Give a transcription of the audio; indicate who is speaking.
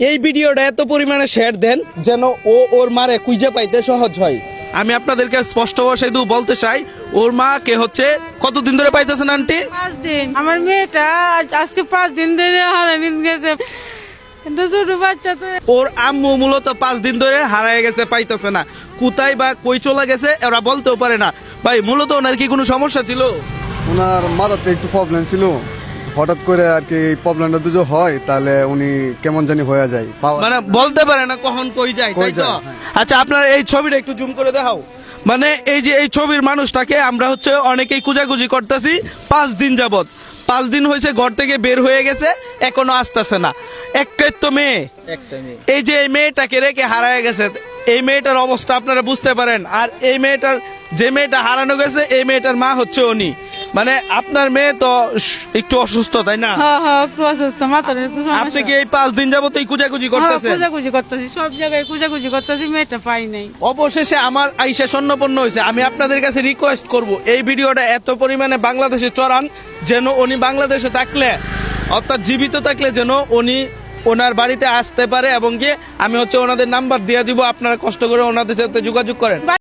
Speaker 1: এই ভিডিওটা এত পরিমাণে শেয়ার দেন যেন ও ওর মারে খুঁজে পাইতে সহজ হয়। আমি আপনাদেরকে স্পষ্ট ভাষায় বলতে চাই, ওর মা কে হচ্ছে কতদিন ধরে পাইতেছেন আন্টি?
Speaker 2: 5 দিন। আমার মেয়েটা আজকে 5 দিন ধরে হারানিত গেছে। এটা ছোট বাচ্চা তো।
Speaker 1: ওর আম্মু মূলত 5 দিন ধরে হারায় গেছে, পাইতেছে না। কোথায় বা কই চলে গেছে ওরা বলতেও পারে না। ভাই মূলত ওনার কি কোনো সমস্যা ছিল?
Speaker 3: ওনার মাথাতে একটু প্রবলেম ছিল, হঠাৎ করে আর কি এই প্রবলেমটা দুটো হয় তাহলে উনি কেমন জানি হয়ে যায়,
Speaker 1: মানে বলতে পারে না কখন কই যায়, তাই তো? আচ্ছা আপনার এই ছবিটা একটু জুম করে দেখাও। মানে এই যে এই ছবির মানুষটাকে আমরা হচ্ছে অনেকেই খুঁজাখুঁজি করতেছি 5 দিন যাবত। 5 দিন হয়েছে ঘর থেকে বের হয়ে গেছে, এখনো আসতেছে না। একটাই তো মেয়ে, এই যে এই মেয়েটাকে রেখে হারায় গেছে, এই মেয়েটার অবস্থা আপনারা বুঝতে পারেন। আর এই মেয়েটার, যে মেয়েটা হারানো গেছে, এই মেয়েটার মা হচ্ছে উনি। মানে আপনার মেয়ে তো একটু অসুস্থ, তাই না?
Speaker 2: হ্যাঁ হ্যাঁ, একটু অসুস্থ, মাথার একটু সমস্যা।
Speaker 1: আপনি কি এই 5 দিন যাবত এই খুঁজাখুঁজি করতেছেন?
Speaker 2: খুঁজাখুঁজি করতেছি, সব জায়গায় খুঁজাখুঁজি করতেছি, মেয়েটা পাই নাই।
Speaker 1: অবশেষে আমার আইসা স্বর্ণপন্ন হয়েছে। আমি আপনাদের কাছে রিকোয়েস্ট করব, এই ভিডিওটা এত পরিমাণে বাংলাদেশে চড়ান যেন উনি বাংলাদেশে থাকলে, অর্থাৎ জীবিত থাকলে যেন উনি ওনার বাড়িতে আসতে পারে, এবং কি আমি হচ্ছে ওনাদের নাম্বার দিয়ে দিব, আপনারা কষ্ট করে ওনাদের সাথে যোগাযোগ করেন।